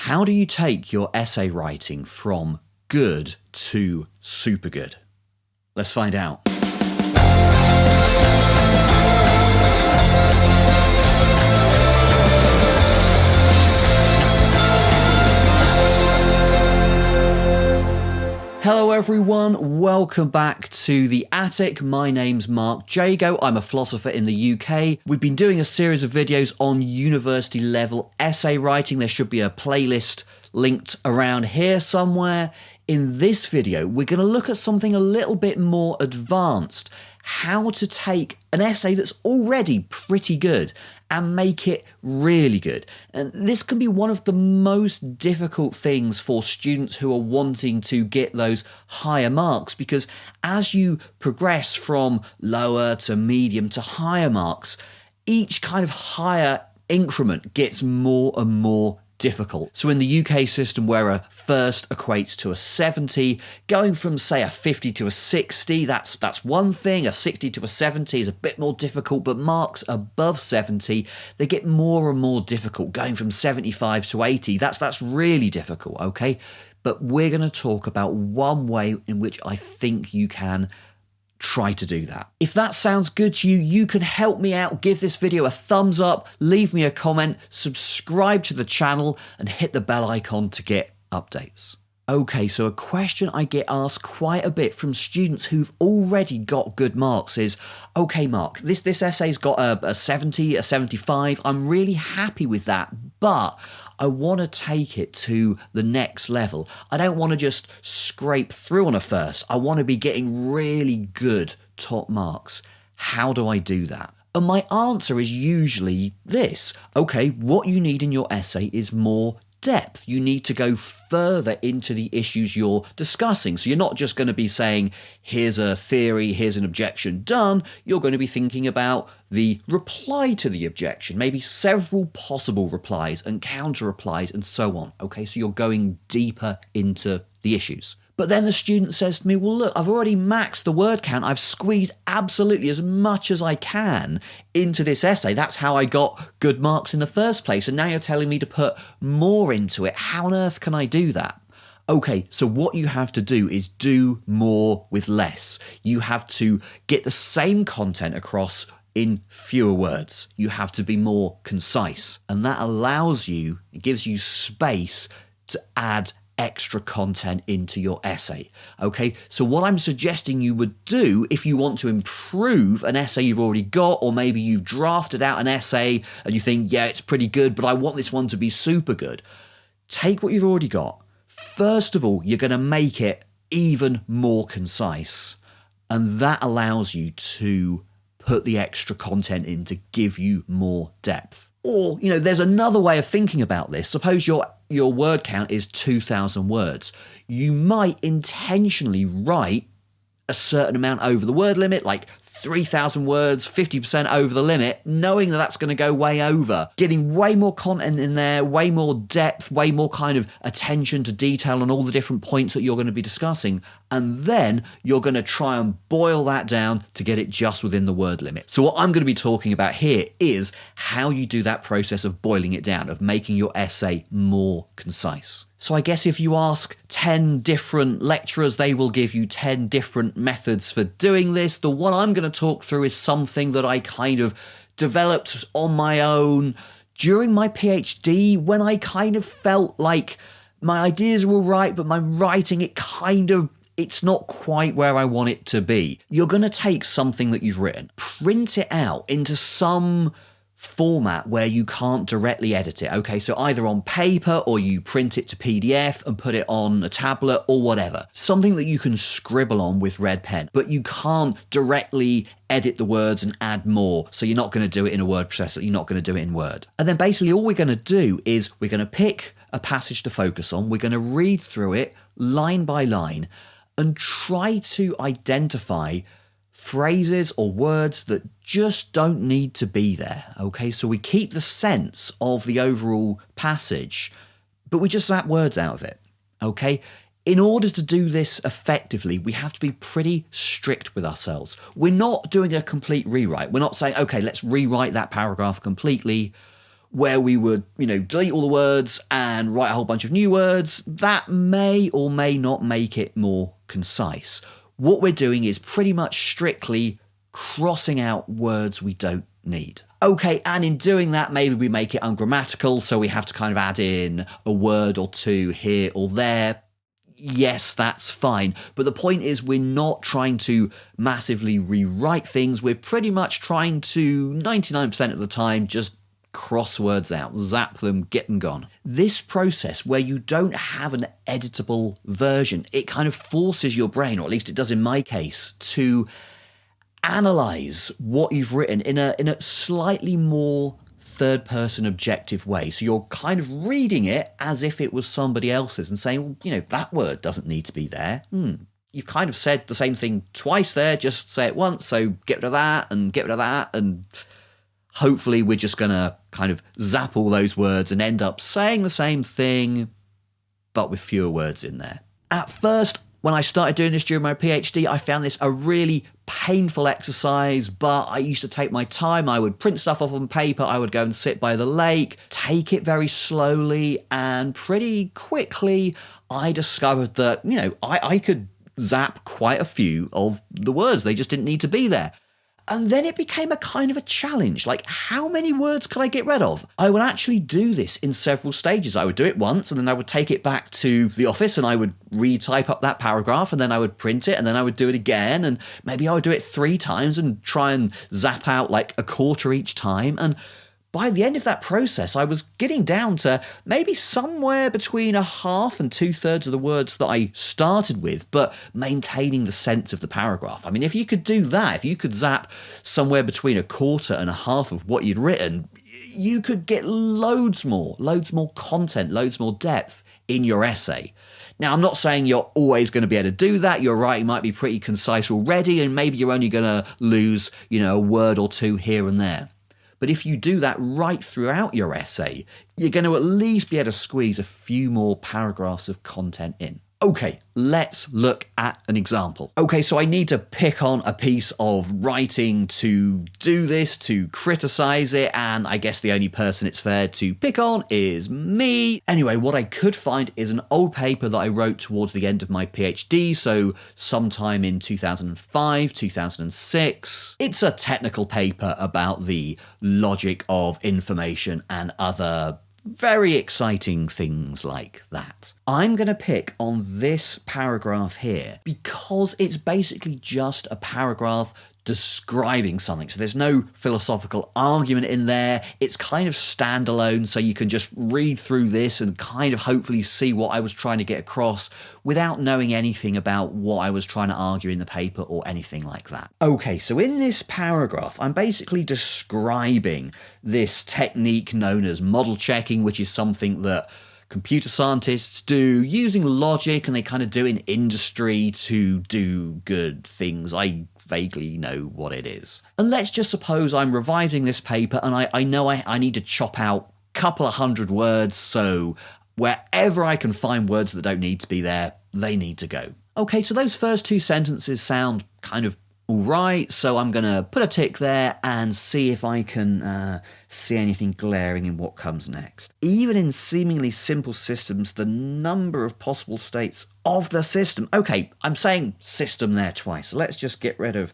How do you take your essay writing from good to super good? Let's find out. Hello everyone, welcome back to The Attic. My name's Mark Jago, I'm a philosopher in the UK. We've been doing a series of videos on university level essay writing. There should be a playlist linked around here somewhere. In this video, we're going to look at something a little bit more advanced. How to take an essay that's already pretty good and make it really good. And this can be one of the most difficult things for students who are wanting to get those higher marks, because as you progress from lower to medium to higher marks, each kind of higher increment gets more and more difficult. So in the UK system, where a first equates to a 70, going from say a 50 to a 60, that's one thing. A 60 to a 70 is a bit more difficult, but marks above 70, they get more and more difficult. Going from 75 to 80, that's really difficult, okay? But we're going to talk about one way in which I think you can try to do that. If that sounds good to you, you can help me out. Give this video a thumbs up, leave me a comment, subscribe to the channel, and hit the bell icon to get updates. Okay, so a question I get asked quite a bit from students who've already got good marks is, okay, Mark, this essay's got a 70, a 75. I'm really happy with that, but I want to take it to the next level. I don't want to just scrape through on a first. I want to be getting really good top marks. How do I do that? And my answer is usually this. Okay, what you need in your essay is more depth. You need to go further into the issues you're discussing. So you're not just going to be saying, here's a theory, here's an objection, done. You're going to be thinking about the reply to the objection, maybe several possible replies and counter replies and so on. Okay, so you're going deeper into the issues. But then the student says to me, well, look, I've already maxed the word count. I've squeezed absolutely as much as I can into this essay. That's how I got good marks in the first place. And now you're telling me to put more into it. How on earth can I do that? Okay, so what you have to do is do more with less. You have to get the same content across in fewer words. You have to be more concise. And that allows you, it gives you space to add extra content into your essay. Okay, so what I'm suggesting you would do if you want to improve an essay you've already got, or maybe you've drafted out an essay and you think, yeah, it's pretty good, but I want this one to be super good. Take what you've already got. First of all, you're going to make it even more concise, and that allows you to put the extra content in to give you more depth. Or, you know, there's another way of thinking about this. Suppose your word count is 2,000 words. You might intentionally write a certain amount over the word limit, like 3,000 words, 50% over the limit, knowing that that's going to go way over, getting way more content in there, way more depth, way more kind of attention to detail on all the different points that you're going to be discussing. And then you're going to try and boil that down to get it just within the word limit. So what I'm going to be talking about here is how you do that process of boiling it down, of making your essay more concise. So I guess if you ask 10 different lecturers, they will give you 10 different methods for doing this. The one I'm going to talk through is something that I kind of developed on my own during my PhD, when I kind of felt like my ideas were right, but my writing, it's not quite where I want it to be. You're going to take something that you've written, print it out into some format where you can't directly edit it. Okay, so either on paper or you print it to PDF and put it on a tablet or whatever. Something that you can scribble on with red pen, but you can't directly edit the words and add more. So you're not going to do it in a word processor. You're not going to do it in Word. And then basically all we're going to do is we're going to pick a passage to focus on. We're going to read through it line by line and try to identify phrases or words that just don't need to be there, okay? So we keep the sense of the overall passage, but we just zap words out of it, okay? In order to do this effectively, we have to be pretty strict with ourselves. We're not doing a complete rewrite. We're not saying, okay, let's rewrite that paragraph completely. where we would, delete all the words and write a whole bunch of new words, that may or may not make it more concise. What we're doing is pretty much strictly crossing out words we don't need. Okay, and in doing that, maybe we make it ungrammatical, so we have to kind of add in a word or two here or there. Yes, that's fine. But the point is, we're not trying to massively rewrite things. We're pretty much trying to, 99% of the time, just cross words out, zap them, get them gone. This process where you don't have an editable version, it kind of forces your brain, or at least it does in my case, to analyze what you've written in a slightly more third-person objective way. So you're kind of reading it as if it was somebody else's and saying, well, that word doesn't need to be there. You've kind of said the same thing twice there, just say it once, so get rid of that and get rid of that, and hopefully we're just going to kind of zap all those words and end up saying the same thing, but with fewer words in there. At first, when I started doing this during my PhD, I found this a really painful exercise, but I used to take my time. I would print stuff off on paper. I would go and sit by the lake, take it very slowly, and pretty quickly I discovered that, I could zap quite a few of the words. They just didn't need to be there. And then it became a kind of a challenge, like how many words could I get rid of? I would actually do this in several stages. I would do it once and then I would take it back to the office and I would retype up that paragraph and then I would print it and then I would do it again and maybe I would do it 3 times and try and zap out like a quarter each time. And by the end of that process, I was getting down to maybe somewhere between a half and 2/3 of the words that I started with, but maintaining the sense of the paragraph. I mean, if you could do that, if you could zap somewhere between a quarter and a half of what you'd written, you could get loads more content, loads more depth in your essay. Now, I'm not saying you're always going to be able to do that. Your writing might be pretty concise already, and maybe you're only going to lose, a word or two here and there. But if you do that right throughout your essay, you're going to at least be able to squeeze a few more paragraphs of content in. Okay, let's look at an example. Okay, so I need to pick on a piece of writing to do this, to criticize it, and I guess the only person it's fair to pick on is me. Anyway, what I could find is an old paper that I wrote towards the end of my PhD, so sometime in 2005, 2006. It's a technical paper about the logic of information and other very exciting things like that. I'm going to pick on this paragraph here because it's basically just a paragraph describing something. So there's no philosophical argument in there. It's kind of standalone, so you can just read through this and kind of hopefully see what I was trying to get across without knowing anything about what I was trying to argue in the paper or anything like that. Okay, so in this paragraph, I'm basically describing this technique known as model checking, which is something that computer scientists do using logic, and they kind of do in industry to do good things. I vaguely know what it is. And let's just suppose I'm revising this paper and I know I need to chop out a couple of 100 words, so wherever I can find words that don't need to be there, they need to go. Okay, so those first 2 sentences sound kind of all right, so I'm going to put a tick there and see if I can see anything glaring in what comes next. Even in seemingly simple systems, the number of possible states of the system. Okay, I'm saying system there twice. So let's just get rid of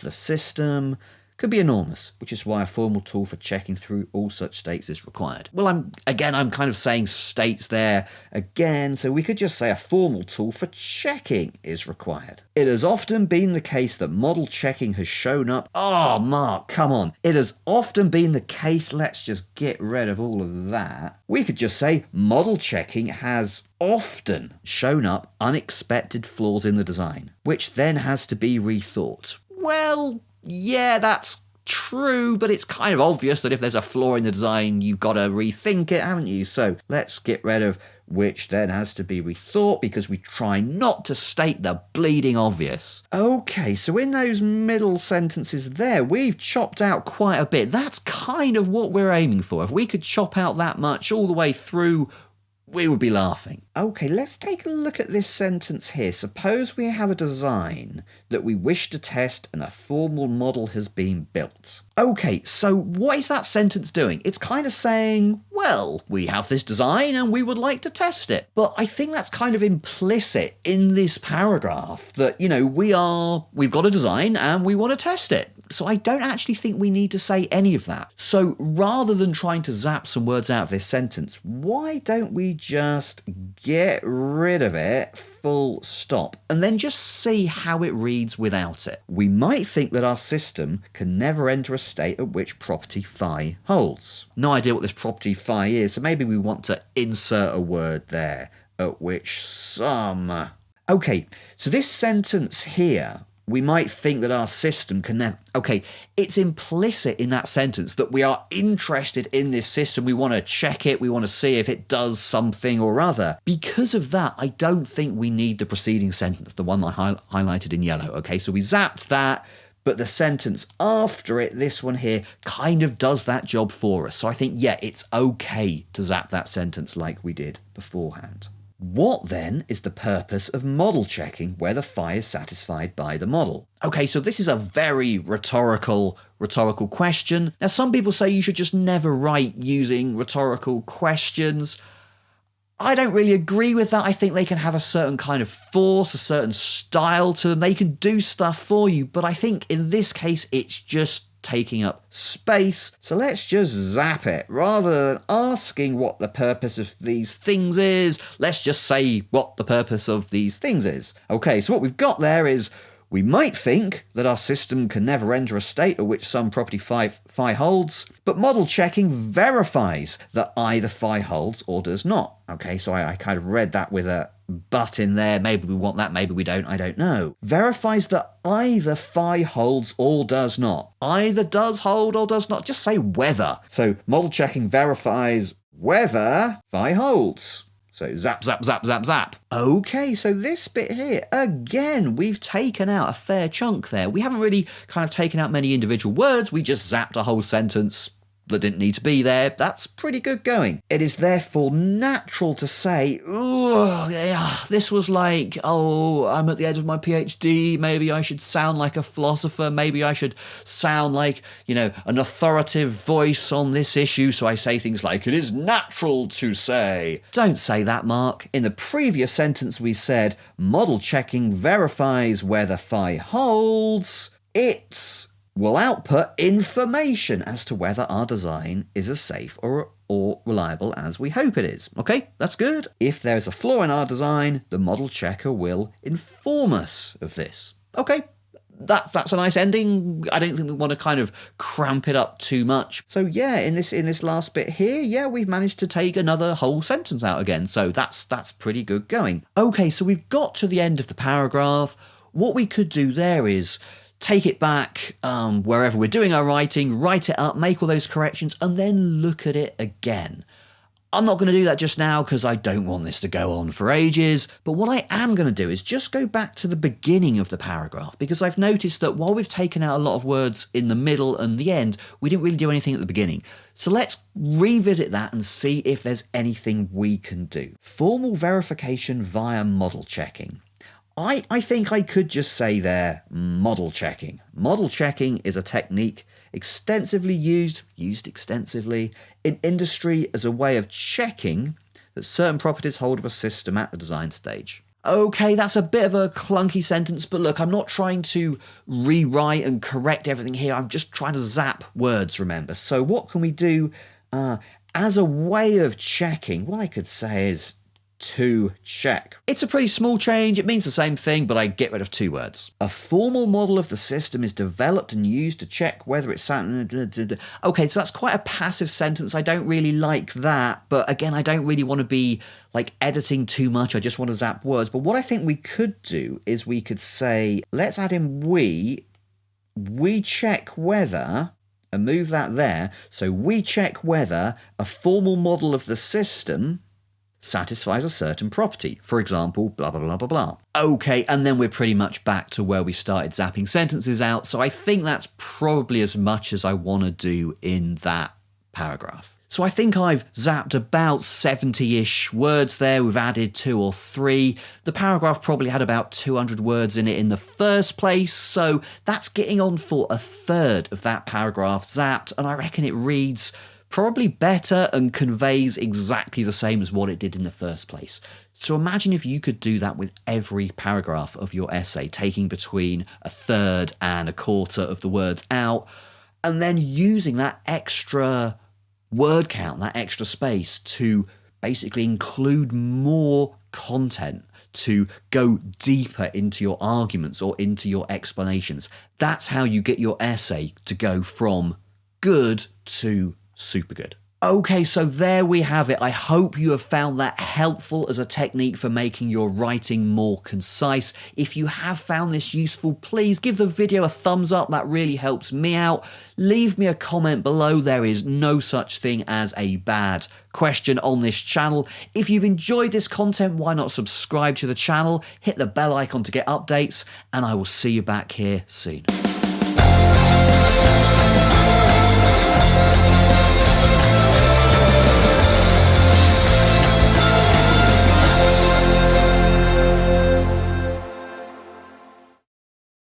the system. Could be enormous, which is why a formal tool for checking through all such states is required. Well, I'm kind of saying states there again, so we could just say a formal tool for checking is required. It has often been the case that model checking has shown up. Oh, Mark, come on. It has often been the case. Let's just get rid of all of that. We could just say model checking has often shown up unexpected flaws in the design, which then has to be rethought. Well, yeah, that's true, but it's kind of obvious that if there's a flaw in the design, you've got to rethink it, haven't you? So let's get rid of which then has to be rethought, because we try not to state the bleeding obvious. Okay, so in those middle sentences there, we've chopped out quite a bit. That's kind of what we're aiming for. If we could chop out that much all the way through, we would be laughing. Okay, let's take a look at this sentence here. Suppose we have a design that we wish to test and a formal model has been built. Okay, so what is that sentence doing? It's kind of saying, well, we have this design and we would like to test it. But I think that's kind of implicit in this paragraph that, we've got a design and we want to test it. So I don't actually think we need to say any of that. So rather than trying to zap some words out of this sentence, why don't we just get rid of it, full stop, and then just see how it reads without it? We might think that our system can never enter a state at which property phi holds. No idea what this property phi is, so maybe we want to insert a word there, at which some. Okay, so this sentence here, we might think that our system can never. Okay, it's implicit in that sentence that we are interested in this system. We want to check it. We want to see if it does something or other. Because of that, I don't think we need the preceding sentence, the one I highlighted in yellow. Okay, so we zapped that, but the sentence after it, this one here, kind of does that job for us. So I think, yeah, it's okay to zap that sentence like we did beforehand. What then is the purpose of model checking whether phi is satisfied by the model? Okay, so this is a very rhetorical question. Now, some people say you should just never write using rhetorical questions. I don't really agree with that. I think they can have a certain kind of force, a certain style to them. They can do stuff for you, but I think in this case, it's just taking up space. So let's just zap it. Rather than asking what the purpose of these things is, let's just say what the purpose of these things is. Okay, so what we've got there is we might think that our system can never enter a state at which some property phi holds, but model checking verifies that either phi holds or does not. Okay, so I kind of read that with a but in there. Maybe we want that, maybe we don't, I don't know. Verifies that either phi holds or does not. Either does hold or does not. Just say whether. So model checking verifies whether phi holds. So zap, zap, zap, zap, zap. Okay, so this bit here, again, we've taken out a fair chunk there. We haven't really kind of taken out many individual words. We just zapped a whole sentence that didn't need to be there. That's pretty good going. It is therefore natural to say, oh, yeah, this was like, oh, I'm at the end of my PhD. Maybe I should sound like a philosopher. Maybe I should sound like, an authoritative voice on this issue. So I say things like, it is natural to say. Don't say that, Mark. In the previous sentence, we said, model checking verifies whether phi holds. It will output information as to whether our design is as safe or reliable as we hope it is. Okay, that's good. If there's a flaw in our design, the model checker will inform us of this. Okay, that's a nice ending. I don't think we want to kind of cramp it up too much. So yeah, in this last bit here, yeah, we've managed to take another whole sentence out again. So that's pretty good going. Okay, so we've got to the end of the paragraph. What we could do there is take it back wherever we're doing our writing, write it up, make all those corrections, and then look at it again. I'm not going to do that just now because I don't want this to go on for ages, but what I am going to do is just go back to the beginning of the paragraph, because I've noticed that while we've taken out a lot of words in the middle and the end, we didn't really do anything at the beginning. So let's revisit that and see if there's anything we can do. Formal verification via model checking. I think I could just say there, model checking. Model checking is a technique extensively used extensively in industry as a way of checking that certain properties hold of a system at the design stage. Okay, that's a bit of a clunky sentence, but look, I'm not trying to rewrite and correct everything here. I'm just trying to zap words, remember. So what can we do as a way of checking? What I could say is to check. It's a pretty small change. It means the same thing, but I get rid of two words. A formal model of the system is developed and used to check whether it's okay, so that's quite a passive sentence. I don't really like that, but again, I don't really want to be like editing too much. I just want to zap words. But what I think we could do is we could say, let's add in we check whether, and move that there. So we check whether a formal model of the system satisfies a certain property. For example, blah, blah, blah, blah, blah. Okay, and then we're pretty much back to where we started zapping sentences out. So I think that's probably as much as I want to do in that paragraph. So I think I've zapped about 70-ish words there. We've added 2 or 3. The paragraph probably had about 200 words in it in the first place, so that's getting on for a third of that paragraph zapped, and I reckon it reads probably better and conveys exactly the same as what it did in the first place. So imagine if you could do that with every paragraph of your essay, taking between a third and a quarter of the words out, and then using that extra word count, that extra space, to basically include more content, to go deeper into your arguments or into your explanations. That's how you get your essay to go from good to super good. Okay, so there we have it. I hope you have found that helpful as a technique for making your writing more concise. If you have found this useful, please give the video a thumbs up. That really helps me out. Leave me a comment below. There is no such thing as a bad question on this channel. If you've enjoyed this content, why not subscribe to the channel, hit the bell icon to get updates, and I will see you back here soon.